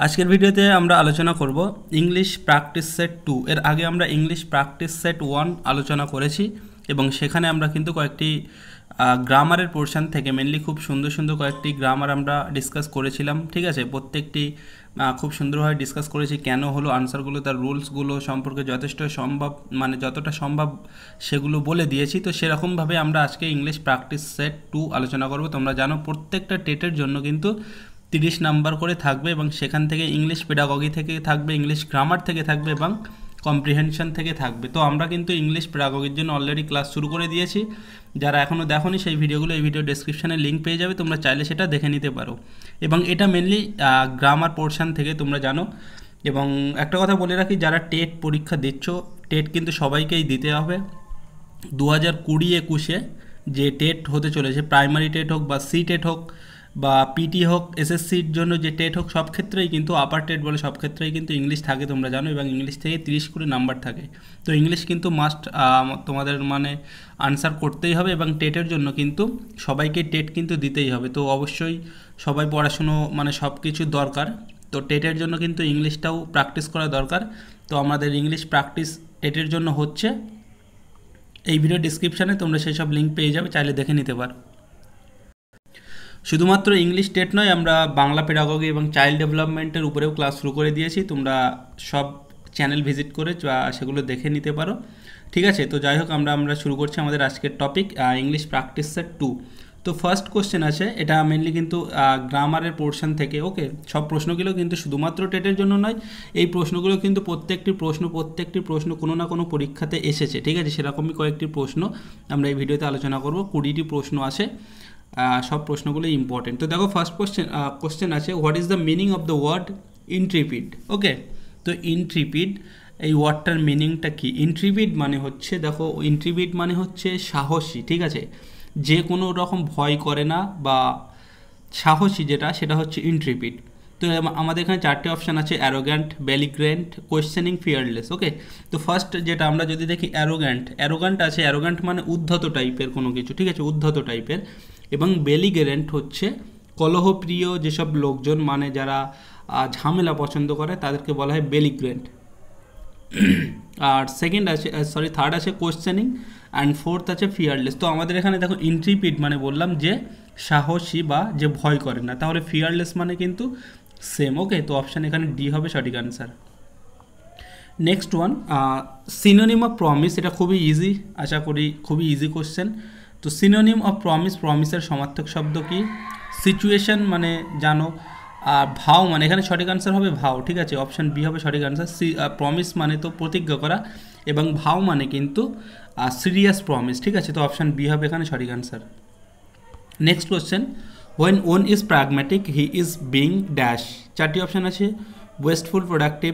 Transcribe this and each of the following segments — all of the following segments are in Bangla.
আজকের ভিডিওতে আমরা আলোচনা করব ইংলিশ প্র্যাকটিস সেট 2 এর আগে আমরা ইংলিশ প্র্যাকটিস সেট 1 আলোচনা করেছি এবং সেখানে আমরা কিন্তু কয়েকটি গ্রামারের পোরশন থেকে মেনলি খুব সুন্দর সুন্দর কয়েকটি গ্রামার আমরা ডিসকাস করেছিলাম। ঠিক আছে, প্রত্যেকটি খুব সুন্দরভাবে ডিসকাস করেছি, কেন হলো আনসারগুলো, তার রুলসগুলো সম্পর্কে যথেষ্ট সম্ভব যতটা সম্ভব সেগুলো বলে দিয়েছি। তো সেরকমভাবে আমরা আজকে ইংলিশ প্র্যাকটিস সেট 2 আলোচনা করব। তোমরা জানো প্রত্যেকটা টেটের জন্য কিন্তু 30 নাম্বার করে থাকবে এবং সেখান থেকে ইংলিশ পেডাগগি থেকে থাকবে, ইংলিশ গ্রামার থেকে থাকবে এবং কম্প্রিহেনশন থেকে থাকবে। তো আমরা কিন্তু ইংলিশ পেডাগগির জন্য অলরেডি ক্লাস শুরু করে দিয়েছি। যারা এখনও দেখোনি সেই ভিডিওগুলো এই ভিডিও ডেসক্রিপশানে লিঙ্ক পেয়ে যাবে, তোমরা চাইলে সেটা দেখে নিতে পারো। এবং এটা মেনলি গ্রামার পোর্শন থেকে তোমরা জানো। এবং একটা কথা বলে রাখি, যারা টেট পরীক্ষা দিচ্ছ, টেট কিন্তু সবাইকেই দিতে হবে। 2020-21 যে টেট হতে চলেছে, প্রাইমারি টেট হোক বা সি টেট হোক বা পিটি হোক, এসএসসির জন্য যে টেট হোক, সব ক্ষেত্রেই কিন্তু আপার টেট বলে সব ক্ষেত্রেই কিন্তু ইংলিশ থাকে, তোমরা জানো। এবং ইংলিশ থেকে 30 করে নাম্বার থাকে। তো ইংলিশ কিন্তু মাস্ট তোমাদের আনসার করতেই হবে এবং টেটের জন্য কিন্তু সবাইকে টেট কিন্তু দিতেই হবে। তো অবশ্যই সবাই পড়াশুনো সব কিছু দরকার। তো টেটের জন্য কিন্তু ইংলিশটাও প্র্যাকটিস করা দরকার। তো আমাদের ইংলিশ প্র্যাকটিস টেটের জন্য হচ্ছে, এই ভিডিও ডিসক্রিপশানে তোমরা সেই সব লিঙ্ক পেয়ে যাবে, চাইলে দেখে নিতে পারো। শুধুমাত্র ইংলিশ টেট নয়, আমরা বাংলা পেডাগগি এবং চাইল্ড ডেভেলপমেন্টের উপরেও ক্লাস শুরু করে দিয়েছি। তোমরা সব চ্যানেল ভিজিট করে সেগুলো দেখে নিতে পারো। ঠিক আছে, তো যাই হোক আমরা শুরু করছি আমাদের আজকের টপিক, ইংলিশ প্র্যাকটিস সেট 2। তো ফার্স্ট কোশ্চেন আছে, এটা মেনলি কিন্তু গ্রামারের পোর্শন থেকে। ওকে, সব প্রশ্নগুলো কিন্তু শুধুমাত্র টেটের জন্য নয়, এই প্রশ্নগুলো কিন্তু প্রত্যেকটি প্রশ্ন কোনো না কোনো পরীক্ষাতে এসেছে। ঠিক আছে, সেরকমই কয়েকটি প্রশ্ন আমরা এই ভিডিওতে আলোচনা করব। 20টি প্রশ্ন আসে, সব প্রশ্নগুলো ইম্পর্টেন্ট। তো দেখো ফার্স্ট কোশ্চেন আছে, what is the meaning of the word intrepid? Okay, তো ইন্ট্রিপিড এই ওয়ার্ডটার মিনিংটা কি? ইন্ট্রিপিড মানে হচ্ছে, দেখো ইন্ট্রিপিড মানে হচ্ছে সাহসী। ঠিক আছে, যে কোনো রকম ভয় করে না বা সাহসী, সেটা হচ্ছে ইন্ট্রিপিড। তো আমাদের এখানে 4টে অপশান আছে, অ্যারোগ্যান্ট, বেলিগ্রেন্ট, কোয়েশ্চেনিং, ফিয়ারলেস। ওকে, তো ফার্স্ট যেটা আমরা যদি দেখি অ্যারোগ্যান্ট আছে। অ্যারোগ্যান্ট মানে উদ্ধত টাইপের কোনো কিছু, ঠিক আছে, উদ্ধত টাইপের। এবং বেলিগ্রেন্ট হচ্ছে কলহপ্রিয় যেসব লোকজন, যারা ঝামেলা পছন্দ করে, তাদেরকে বলা হয় বেলিগ্রেন্ট। আর থার্ড আছে কোয়েশ্চেনিং, অ্যান্ড ফোর্থ আছে ফিয়ারলেস। তো আমাদের এখানে দেখো ইন্ট্রিপিড মানে বললাম যে সাহসী বা যে ভয় করে না, তাহলে ফিয়ারলেস মানে কিন্তু সেম। ওকে, তো অপশান এখানে ডি হবে সঠিক answer. Next one, synonym of promise. এটা খুবই ইজি, আশা করি খুবই ইজি কোশ্চেন। তো সিনোনিম অফ প্রমিসের সমার্থক শব্দ কি? সিচুয়েশন জানো, আর ভাও এখানে সঠিক আনসার হবে ভাও। ঠিক আছে, অপশান বি হবে সঠিক আনসার। প্রমিস তো প্রতিজ্ঞা করা, এবং ভাও কিন্তু সিরিয়াস প্রমিস। ঠিক আছে, তো অপশান বি হবে এখানে সঠিক answer. Next question, when one is pragmatic he is being dash. 4টি অপশান আছে, wasteful, productive,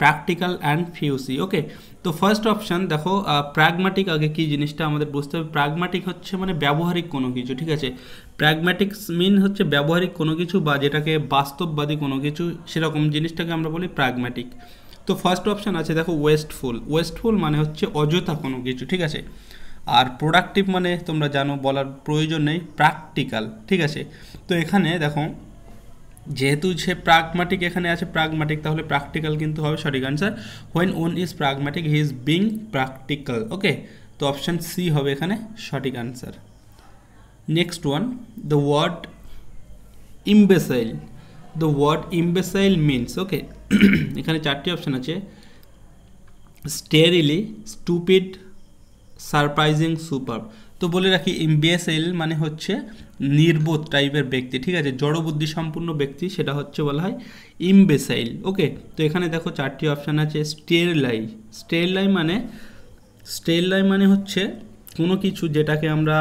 practical and fussy. Okay, তো ফার্স্ট অপশান দেখো, প্র্যাগম্যাটিক আগে কী জিনিসটা আমাদের বুঝতে হবে। প্র্যাগম্যাটিক হচ্ছে ব্যবহারিক কোনো কিছু। ঠিক আছে, প্র্যাগম্যাটিক্স হচ্ছে ব্যবহারিক কোনো কিছু বা যেটাকে বাস্তববাদী কোনো কিছু, সেরকম জিনিসটাকে আমরা বলি প্র্যাগম্যাটিক। তো ফার্স্ট অপশান আছে দেখো ওয়েস্টফুল মানে হচ্ছে অযথা কোনো কিছু। ঠিক আছে, আর প্রোডাক্টিভ তোমরা জানো, বলার প্রয়োজন নেই, প্র্যাকটিক্যাল। ঠিক আছে, তো এখানে দেখো যেহেতু সে প্র্যাগম্যাটিক এখানে আছে প্র্যাগম্যাটিক, তাহলে প্র্যাকটিক্যাল কিন্তু হবে সঠিক answer. When one is pragmatic he is being practical. Okay, তো অপশান সি হবে এখানে সঠিক answer. Next one, the word imbecile means. Okay, এখানে 4টি অপশান আছে, স্টেরিলি, স্টুপিড, সারপ্রাইজিং, সুপার। তো বলে রাখি, ইম্বেসাইল হচ্ছে নির্বোধ টাইপের ব্যক্তি। ঠিক আছে, জড়বুদ্ধি সম্পূর্ণ ব্যক্তি, সেটা হচ্ছে বলা হয় ইম্বেসাইল। ওকে, তো এখানে দেখো 4টি অপশান আছে, স্টেরলাই হচ্ছে কোনো কিছু যেটাকে আমরা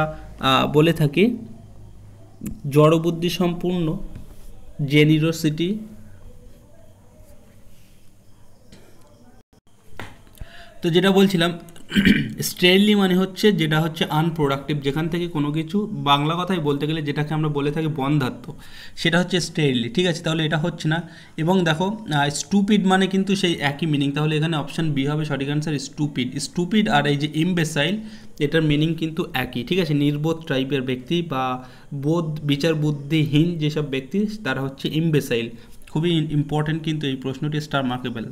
বলে থাকি জড়বুদ্ধি সম্পূর্ণ, জেনিরোসিটি। তো যেটা বলছিলাম, স্টেরলি হচ্ছে যেটা হচ্ছে আনপ্রোডাক্টিভ, যেখান থেকে কোনো কিছু, বাংলা কথায় বলতে গেলে যেটাকে আমরা বলে থাকি বন্ধাত্ম, সেটা হচ্ছে স্টেরলি। ঠিক আছে, তাহলে এটা হচ্ছে না। এবং দেখো স্টুপিড কিন্তু সেই একই মিনিং, তাহলে এখানে অপশান বি হবে সঠিক আনসার, স্টুপিড। আর এই যে ইম্বেসাইল, এটার মিনিং কিন্তু একই। ঠিক আছে, নির্বোধ টাইপের ব্যক্তি বা বিচার বুদ্ধিহীন যেসব ব্যক্তি, তারা হচ্ছে ইম্বেসাইল। খুবই ইম্পর্টেন্ট কিন্তু এই প্রশ্নটি, star markable.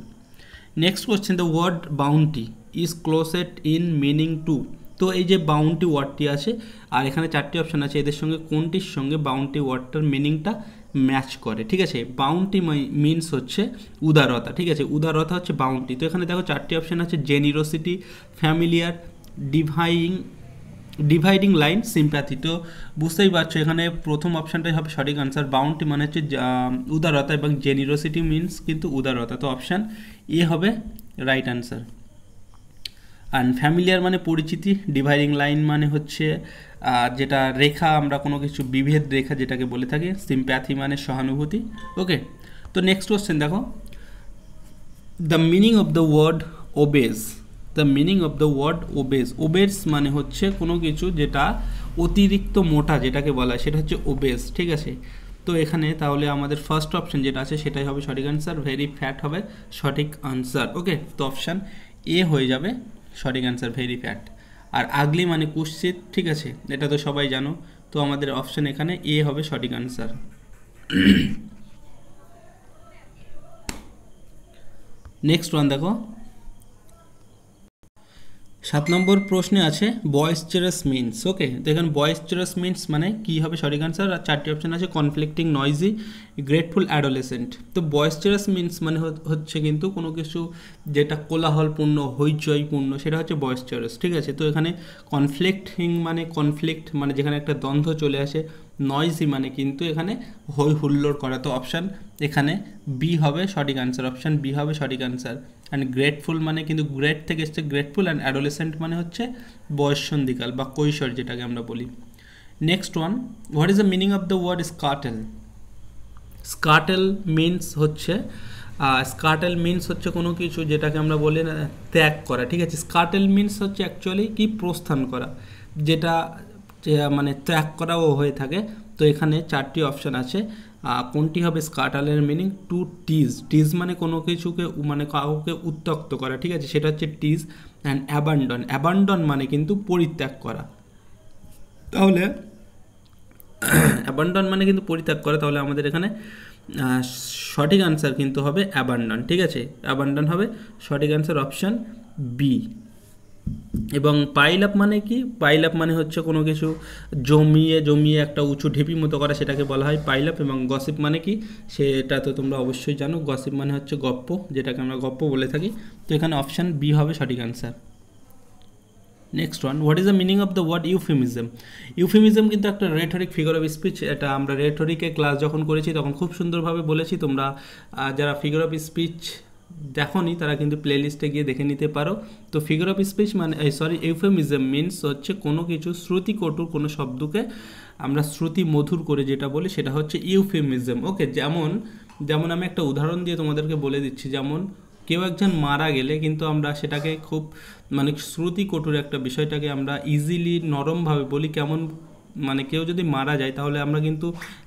Next question, the word bounty is closest in meaning to. তো এই যে বাউন্টি ওয়ার্ডটি আছে আর এখানে 4টি অপশান আছে, এদের সঙ্গে কোনটির সঙ্গে বাউন্টি ওয়ার্ডটার মিনিংটা ম্যাচ করে? ঠিক আছে, বাউন্টি মিনস হচ্ছে উদারতা। ঠিক আছে, উদারতা হচ্ছে বাউন্টি। তো এখানে দেখো 4টি অপশান আছে, জেনিরোসিটি, ফ্যামিলিয়ার, ডিভাইডিং লাইন, সিম্প্যাথি। তো বুঝতেই পারছো এখানে প্রথম অপশানটাই হবে সঠিক আনসার। বাউন্টি মানে হচ্ছে উদারতা এবং জেনিরোসিটি মিনস কিন্তু উদারতা। তো অপশান এ হবে রাইট আনসার। অ্যান্ড ফ্যামিলিয়ার মানে পরিচিতি, ডিভাইডিং লাইন মানে হচ্ছে যেটা রেখা, আমরা কোনো কিছু বিভেদ রেখা যেটাকে বলে থাকি, সিম্প্যাথি মানে সহানুভূতি। ওকে, তো নেক্সট কোশ্চেন দেখো, the meaning of the word obese. The meaning of the word obese. Obese মানে হচ্ছে কোনো কিছু যেটা অতিরিক্ত মোটা যেটাকে বলা হয় সেটা হচ্ছে ওবেজ। ঠিক আছে, তো এখানে তাহলে আমাদের ফার্স্ট অপশন যেটা আছে সেটাই হবে সঠিক আনসার, ভেরি ফ্যাট হবে সঠিক আনসার। ওকে, তো অপশান এ হয়ে যাবে সঠিক অ্যান্সার, ভেরি ফ্যাট। আর আগলি মানে কুৎসিত। ঠিক আছে, এটা তো সবাই জানো। তো আমাদের অপশান এখানে এ হবে সঠিক অ্যান্সার। নেক্সট ওয়ান দেখো, 7 নম্বর প্রশ্নে আছে বয়েস্টারাস মিনস। ওকে, তো এখানে বয়েস্টারাস মিনস মানে কী হবে সঠিক আনসার? আর 4টি অপশান আছে, কনফ্লিক্টিং, নয়েজি, গ্রেটফুল, অ্যাডোলেসেন্ট। তো বয়েস্টারাস মিনস মানে হচ্ছে কিন্তু কোনো কিছু যেটা কোলাহলপূর্ণ, হইচইপূর্ণ, সেটা হচ্ছে বয়েস্টারাস। ঠিক আছে, তো এখানে কনফ্লিক্টিং মানে কনফ্লিক্ট মানে যেখানে একটা দ্বন্দ্ব চলে আসে, নয়েজি মানে কিন্তু এখানে হই হুল্লোড় করা। তো অপশান এখানে বি হবে সঠিক আনসার, অপশান বি হবে সঠিক আনসার। অ্যান্ড গ্রেটফুল মানে কিন্তু গ্রেট থেকে এসছে গ্রেটফুল, অ্যান্ড অ্যাডোলেসেন্ট মানে হচ্ছে বয়ঃসন্ধিকাল বা কৈশোর যেটাকে আমরা বলি। Next one, what is the meaning of the word scuttle? Scuttle means হচ্ছে কোনো কিছু যেটাকে আমরা বলি না ত্যাগ করা। ঠিক আছে, স্কার্টেল মিনস হচ্ছে অ্যাকচুয়ালি কি প্রস্থান করা, যেটা মানে ত্যাগ করাও হয়ে থাকে। তো এখানে 4টি অপশান আছে, কোনটি হবে স্কার্টালের মিনিং? টু টিজ। টিজ মানে কোনো কিছুকে মানে কাউকে উত্ত্যক্ত করা। ঠিক আছে, সেটা হচ্ছে টিজ। অ্যান্ড অ্যাবান্ডন, অ্যাবান্ডন মানে কিন্তু পরিত্যাগ করা। তাহলে অ্যাবান্ডন মানে কিন্তু পরিত্যাগ করা, তাহলে আমাদের এখানে সঠিক আনসার কিন্তু হবে অ্যাবান্ডন। ঠিক আছে, অ্যাবান্ডন হবে সঠিক আনসার, অপশান বি। এবং পাইল আপ মানে কি? পাইল আপ মানে হচ্ছে কোনো কিছু জমিয়ে একটা উঁচু ঢিপি মতো করা, সেটাকে বলা হয় পাইল আপ। এবং গসিপ মানে কি সেটা তো তোমরা অবশ্যই জানো, গসিপ মানে হচ্ছে গপ্প, যেটাকে আমরা গপ্প বলে থাকি। তো এখানে অপশান বি হবে সঠিক answer. Next one, what is the meaning of the word euphemism? Euphemism কিন্তু একটা রেটরিক ফিগার অফ স্পিচ। এটা আমরা রেটরিকে ক্লাস যখন করেছি তখন খুব সুন্দরভাবে বলেছি। তোমরা যারা ফিগার অফ স্পিচ দেখোনি তারা কিন্তু প্লেলিস্টে গিয়ে দেখে নিতে পারো। তো ফিগার অফ স্পিচ মানে ইউফেমিজম মিনস হচ্ছে কোনো কিছু শ্রুতি কটুর কোনো শব্দকে আমরা শ্রুতি মধুর করে যেটা বলি সেটা হচ্ছে ইউফেমিজম। ওকে, যেমন আমি একটা উদাহরণ দিয়ে তোমাদেরকে বলে দিচ্ছি, যেমন কেউ একজন মারা গেলে কিন্তু আমরা সেটাকে খুব মানে শ্রুতি কটুর একটা বিষয়টাকে আমরা ইজিলি নরমভাবে বলি। কেমন মানে কেউ যদি মারা যায় তাহলে আমরা কিন্তু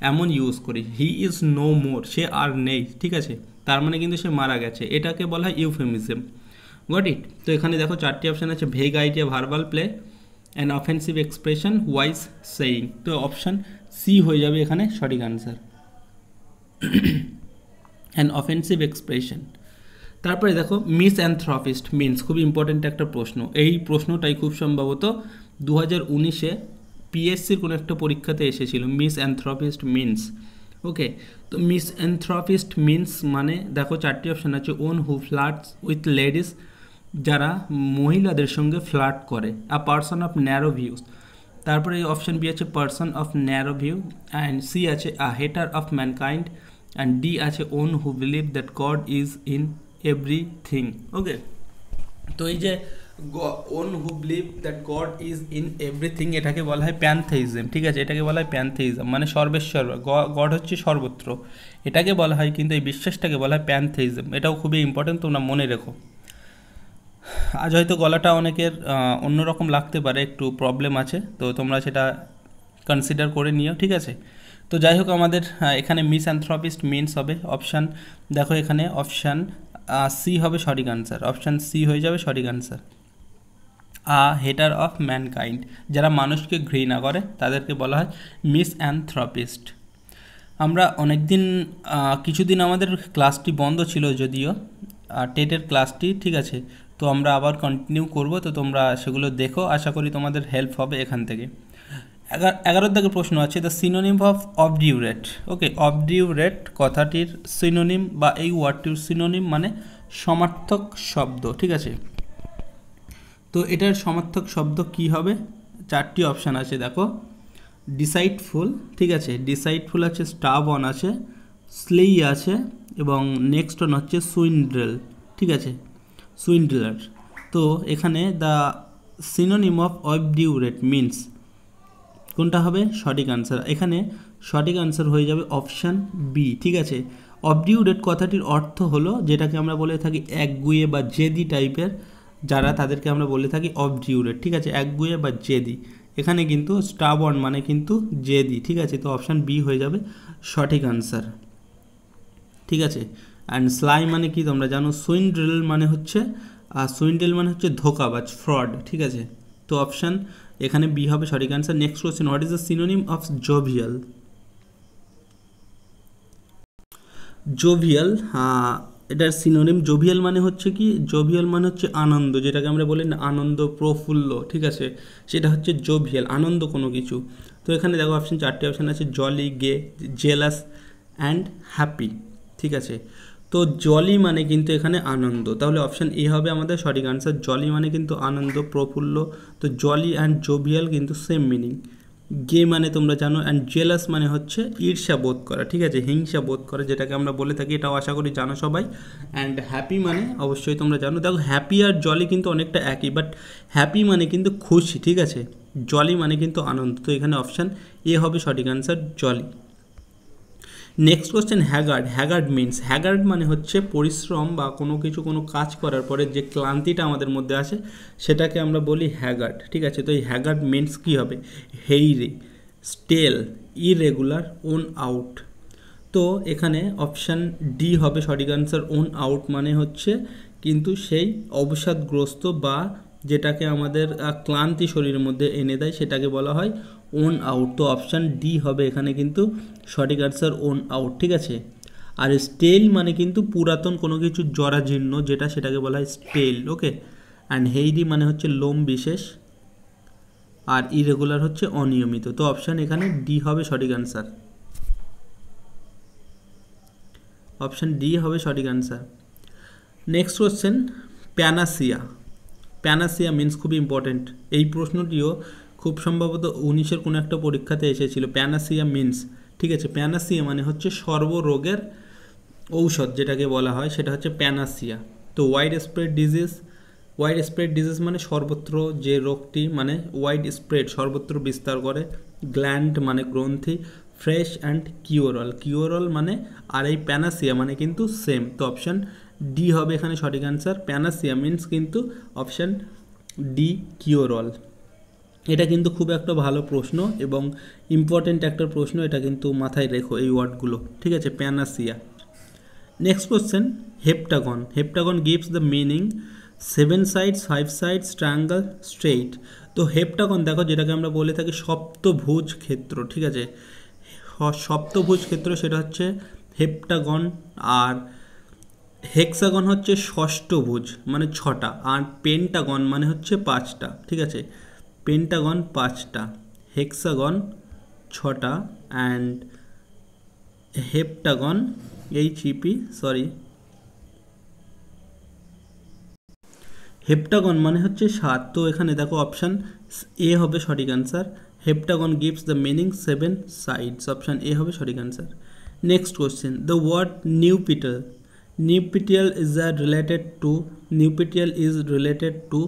এমন ইউজ করি, হি ইজ নো মোর, সে আর নেই। ঠিক আছে, তার মানে কিন্তু সে মারা গেছে, এটাকে বলা হয় ইউফেমিজম। Got it? তো এখানে দেখো 4টি অপশান আছে, vague idea, verbal play, an offensive expression, wise saying. তো অপশান সি হয়ে যাবে এখানে সঠিক আনসার, অ্যান অফেন্সিভ এক্সপ্রেশন। তারপরে দেখো মিসঅ্যানথ্রপিস্ট মিনস, খুব ইম্পর্ট্যান্ট একটা প্রশ্ন। এই প্রশ্নটাই খুব সম্ভবত 2019-এ পিএসসির কোনো একটা পরীক্ষাতে এসেছিল, মিসঅ্যানথ্রপিস্ট মিনস। ওকে, তো মিসঅ্যানথ্রপিস্ট মিনস মানে দেখো 4টি অপশান আছে, one who flirts with ladies, যারা মহিলাদের সঙ্গে ফ্লার্ট করে, a person of narrow views. তারপরে অপশান বি আছে person of narrow view, and C আছে a hater of mankind, and D আছে one who believe that god is in everything. Okay, তো এই যে one who believe that god is in everything এটাকে বলা হয় প্যানথেইজম। ঠিক আছে, এটাকে বলা হয় প্যানথেইজম, মানে সর্বেশ্বর, গড হচ্ছে সর্বত্র, এটাকে বলা হয়, কিন্তু এই বিশ্বাসটাকে বলা হয় প্যানথেইজম। এটাও খুবই ইম্পর্টেন্ট, তোমরা মনে রেখো। আজ হয়তো গলাটা অনেকের অন্যরকম লাগতে পারে, একটু প্রবলেম আছে, তো তোমরা সেটা কনসিডার করে নিও। ঠিক আছে, তো যাই হোক আমাদের এখানে মিসঅ্যানথ্রপিস্ট মিনস হবে অপশান, দেখো এখানে অপশান সি হবে সঠিক আনসার, অপশান সি হয়ে যাবে সঠিক answer. A hater of mankind, যারা মানুষকে ঘৃণা করে তাদেরকে বলা হয় মিসঅ্যানথ্রপিস্ট। আমরা অনেক দিন কিছুদিন আমাদের ক্লাসটি বন্ধ ছিল যদিও টেটের ক্লাসটি, ঠিক আছে। তো আমরা আবার কন্টিনিউ করব, তো তোমরা সেগুলো দেখো, আশা করি তোমাদের হেল্প হবে এখান থেকে। 11 দাগের প্রশ্ন আছে, দ্য সিনোনিম অফ অবডিউরেট। ওকে, অবডিউরেট কথাটির সিনোনিম বা এই ওয়ার্ডটির সিনোনিম মানে সমার্থক শব্দ, ঠিক আছে। তো এটার সমার্থক শব্দ কি হবে? 4টি অপশান আছে, দেখো। ডিসাইডফুল, ঠিক আছে, ডিসাইডফুল আছে, স্টাবন আছে, স্লেই আছে, এবং নেক্সট ওয়ান হচ্ছে সুইন্ড্রেল, ঠিক আছে, সুইন্ডলার। তো এখানে দ্য সিনোনিম অফ অবডিউরেট মিনস কোনটা হবে সঠিক আনসার? এখানে সঠিক আনসার হয়ে যাবে অপশান বি, ঠিক আছে। অবডিউরেট কথাটির অর্থ হলো, যেটাকে আমরা বলে থাকি একগুঁয়ে বা জেদি টাইপের যারা, তাদেরকে আমরা বলে থাকি অবডিউরেট, ঠিক আছে, একগুঁয়ে বা জেদি। এখানে কিন্তু স্টাবন মানে কিন্তু জেদি, ঠিক আছে। তো অপশান বি হয়ে যাবে সঠিক আনসার, ঠিক আছে। অ্যান্ড স্লাই মানে কি তোমরা জানো, সুইন্ড্রেল মানে হচ্ছে ধোকাবাজ, ফ্রড, ঠিক আছে। তো অপশান এখানে বি হবে সঠিক answer. Next question, what is the synonym of jovial? Jovial, এটার সিনোনিম জোভিয়াল মানে হচ্ছে কি, জোভিয়াল মানে হচ্ছে আনন্দ, যেটাকে আমরা বলি না আনন্দ প্রফুল্ল, ঠিক আছে, সেটা হচ্ছে জোভিয়াল, আনন্দ কোনো কিছু। তো এখানে দেখো অপশান 4টি অপশান আছে, জলি, গে, জেলাস অ্যান্ড হ্যাপি, ঠিক আছে। তো জলি মানে কিন্তু এখানে আনন্দ, তাহলে অপশান এ হবে আমাদের সঠিক আনসার। জলি মানে কিন্তু আনন্দ প্রফুল্ল, তো জলি অ্যান্ড জোভিয়াল কিন্তু সেম মিনিং। গে মানে তোমরা জানো, অ্যান্ড জেলাস মানে হচ্ছে ঈর্ষা বোধ করা, ঠিক আছে, হিংসা বোধ করা, যেটাকে আমরা বলে থাকি, এটাও আশা করি জানো সবাই। অ্যান্ড হ্যাপি মানে অবশ্যই তোমরা জানো। দেখো হ্যাপি আর জলি কিন্তু অনেকটা একই, বাট হ্যাপি মানে কিন্তু খুশি, ঠিক আছে, জলি মানে কিন্তু আনন্দ। তো এখানে অপশান এ হবে সঠিক answer, jolly. Next question, haggard. Haggard means, haggard মানে হচ্ছে পরিশ্রম বা কোনো কাজ করার পরে যে ক্লান্তিটা আমাদের মধ্যে আসে সেটাকে আমরা বলি হ্যাগার্ড, ঠিক আছে। তো এই হ্যাগার্ড মিনস কী হবে? হেইরি, স্টেল, ইরেগুলার, ওন আউট। তো এখানে অপশান ডি হবে সঠিক আনসার। ওন আউট মানে হচ্ছে কিন্তু সেই অবসাদগ্রস্ত বা যেটাকে আমাদের ক্লান্তি শরীরের মধ্যে এনে দেয় সেটাকে বলা হয় ওন আউট। তো অপশান ডি হবে এখানে কিন্তু সঠিক আনসার, ওন আউট, ঠিক আছে। আর স্টেল মানে কিন্তু পুরাতন কোনো কিছু জরাজীর্ণ যেটা, সেটাকে বলা হয় স্টেল, ওকে। অ্যান্ড হেইরি মানে হচ্ছে লোম বিশেষ, আর ইরেগুলার হচ্ছে অনিয়মিত। তো অপশান এখানে ডি হবে সঠিক আনসার, অপশান ডি হবে সঠিক answer. Next question, panacea. Panacea means খুবই ইম্পর্টেন্ট, এই প্রশ্নটিও খুব সম্ভবত 19-এর কোনো একটা পরীক্ষাতে এসেছিল। প্যানাসিয়া মিনস, ঠিক আছে, প্যানাসিয়া মানে হচ্ছে সর্বরোগের ঔষধ, যেটাকে বলা হয় সেটা হচ্ছে প্যানাসিয়া। তো ওয়াইড স্প্রেড ডিজিজ মানে সর্বত্র যে রোগটি, মানে ওয়াইড স্প্রেড সর্বত্র বিস্তার করে। গ্ল্যান্ড মানে গ্রন্থি, ফ্রেশ অ্যান্ড কিওরল মানে, আর এই প্যানাসিয়া মানে কিন্তু সেম। তো অপশান ডি হবে এখানে সঠিক আনসার। প্যানাসিয়া মিনস কিন্তু অপশান ডি, কিওরল। এটা কিন্তু খুব একটা ভালো প্রশ্ন এবং ইম্পর্টেন্ট একটা প্রশ্ন, এটা কিন্তু মাথায় রেখো এই ওয়ার্ডগুলো, ঠিক আছে, panacea. Next question, heptagon. Heptagon gives the meaning 7 sides, 5 sides, triangle, straight. তো হেপ্টাগন দেখো যেটাকে আমরা বলে থাকি সপ্তভুজ ক্ষেত্র, ঠিক আছে, সপ্তভুজ ক্ষেত্র সেটা হচ্ছে হেপ্টাগন। আর হেক্সাগন হচ্ছে ষষ্ঠভুজ মানে 6টা, আর পেন্টাগন মানে হচ্ছে 5টা, ঠিক আছে, পেন্টাগন 5টা, হেক্সাগন 6টা, অ্যান্ড হেপ্টাগন হেপ্টাগন মানে হচ্ছে 7। তো এখানে দেখো অপশান এ হবে সঠিক answer. Heptagon gives the meaning 7 sides, option A হবে সঠিক answer. Next question, the word nuptial. Nuptial is related to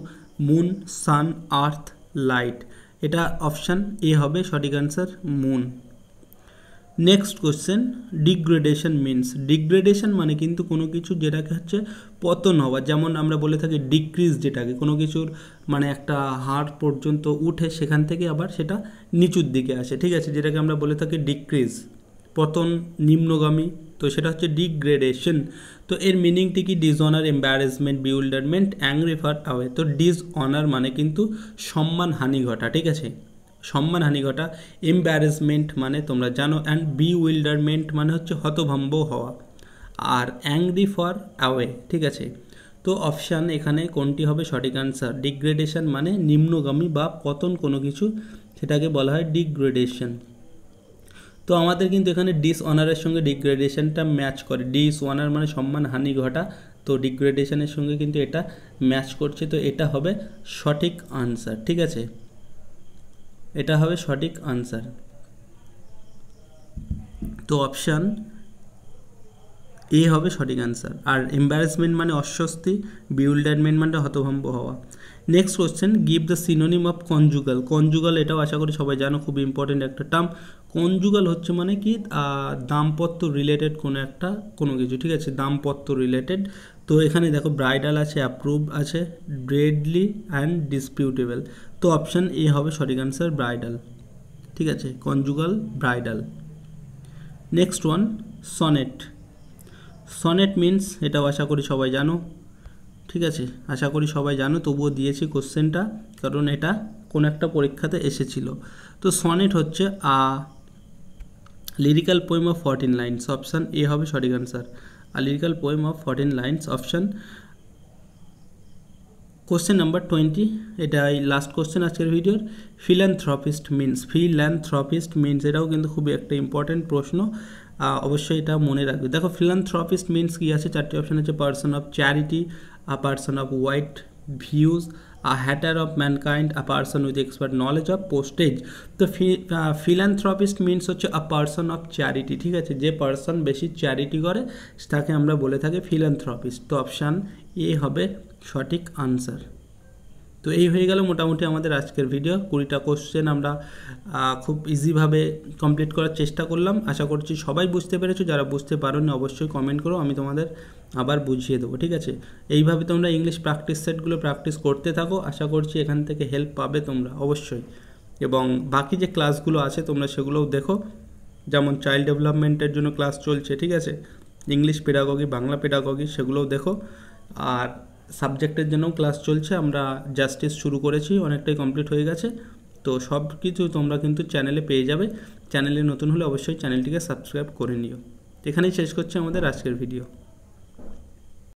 moon, sun, earth, light. এটা অপশান এ হবে সঠিক answer, moon. Next question, degradation means. Degradation মানে কিন্তু কোনো কিছু যেটাকে হচ্ছে পতন হওয়া, যেমন আমরা বলে থাকি ডিক্রিজ, যেটাকে কোনো কিছুর মানে একটা হাড় পর্যন্ত উঠে সেখান থেকে আবার সেটা নিচুর দিকে আসে, ঠিক আছে, যেটাকে আমরা বলে থাকি ডিক্রিজ, পতন, নিম্নগামী। তো সেটা হচ্ছে ডিগ্রেডেশন। তো এর মিনিংটি কি? Dishonour, embarrassment, bewilderment, angry, far, away. তো ডিসঅনার মানে কিন্তু সম্মানহানি ঘটা, ঠিক আছে, সম্মানহানি ঘটা, এম্বারেসমেন্ট মানে তোমরা জানো, অ্যান্ড বিউইল্ডারমেন্ট মানে হচ্ছে হতভম্ব হওয়া, আর অ্যাংরি ফর অ্যাওয়ে, ঠিক আছে। তো অপশান এখানে কোনটি হবে সঠিক আনসার? ডিগ্রেডেশন মানে নিম্নগামী বা পতন কোনো কিছু, সেটাকে বলা হয় ডিগ্রেডেশন। তো আমাদের কিন্তু এখানে ডিসঅনারের সঙ্গে ডিগ্রেডেশনটা ম্যাচ করে, ডিসঅনার মানে সম্মানহানি ঘটা, তো ডিগ্রেডেশনের সঙ্গে কিন্তু এটা ম্যাচ করছে, তো এটা হবে সঠিক আনসার, ঠিক আছে, এটা হবে সঠিক আনসার। তো অপশান এ হবে সঠিক আনসার। আর এম্বারেসমেন্ট মানে অস্বস্তি, বিউল্ডারমেন্ট মানে হতভম্ব হওয়া। Next question, give the synonym of conjugal. Conjugal এটাও আশা করি সবাই জানো, খুব ইম্পর্টেন্ট একটা টার্ম। কনজুগাল হচ্ছে মানে কি, দাম্পত্য রিলেটেড কোনো কিছু, ঠিক আছে, দাম্পত্য রিলেটেড। তো এখানে দেখো ব্রাইডাল আছে, অ্যাপ্রুভ আছে, ডেডলি অ্যান্ড ডিসপিউটেবল। তো অপশান এ হবে সঠিক আনসার, ব্রাইডাল, ঠিক আছে, conjugal bridal. Next one, sonnet. Sonnet means, এটাও আশা করি সবাই জানো, ঠিক আছে, আশা করি সবাই জানো, তবুও দিয়েছি কোশ্চেনটা কারণ এটা কোন একটা পরীক্ষাতে এসেছিল। তো সনেট হচ্ছে lyrical poem of 14 lines. Option A হবে সঠিক answer, lyrical poem of 14 lines, option. Question number 20, এটাই লাস্ট কোশ্চেন আজকের ভিডিওর। ফিল্যান্থ্রপিস্ট মিন্স, এটাও কিন্তু খুবই একটা ইম্পর্টেন্ট প্রশ্ন, অবশ্যই এটা মনে রাখবে। দেখো ফিল্যান্থ্রপিস্ট মিন্স কি আছে, চারটি অপশান আছে, person of charity, a person of wide views, a Hatter of mankind, a person with expert knowledge of postage. তো ফিল্যান্থ্রপিস্ট মিন্স হচ্ছে আ পার্সন অফ চ্যারিটি, ঠিক আছে, যে পার্সন বেশি চ্যারিটি করে তাকে আমরা বলে থাকি ফিল্যান্থ্রপিস্ট। তো অপশান এ হবে সঠিক আনসার। তো এই হয়ে গেল মোটামুটি আমাদের আজকের ভিডিও। 20টা কোশ্চেন আমরা খুব ইজিভাবে কমপ্লিট করার চেষ্টা করলাম। আশা করছি সবাই বুঝতে পেরেছো, যারা বুঝতে পারোনি অবশ্যই কমেন্ট করো, আমি তোমাদের আবার বুঝিয়ে দেবো, ঠিক আছে। এইভাবে তোমরা ইংলিশ প্র্যাকটিস সেটগুলো প্র্যাকটিস করতে থাকো, আশা করছি এখান থেকে হেল্প পাবে তোমরা অবশ্যই। এবং বাকি যে ক্লাসগুলো আছে তোমরা সেগুলোও দেখো, যেমন চাইল্ড ডেভেলপমেন্টের জন্য ক্লাস চলছে, ঠিক আছে, ইংলিশ পেডাগগি, বাংলা পেডাগগি, সেগুলোও দেখো। আর সাবজেক্টের জন্যও ক্লাস চলছে, আমরা জাস্টিস শুরু করেছি, অনেকটাই কমপ্লিট হয়ে গেছে। তো সব কিছু তোমরা কিন্তু চ্যানেলে পেয়ে যাবে। চ্যানেলে নতুন হলে অবশ্যই চ্যানেলটিকে সাবস্ক্রাইব করে নিও। এখানেই শেষ করছি আমাদের আজকের ভিডিও।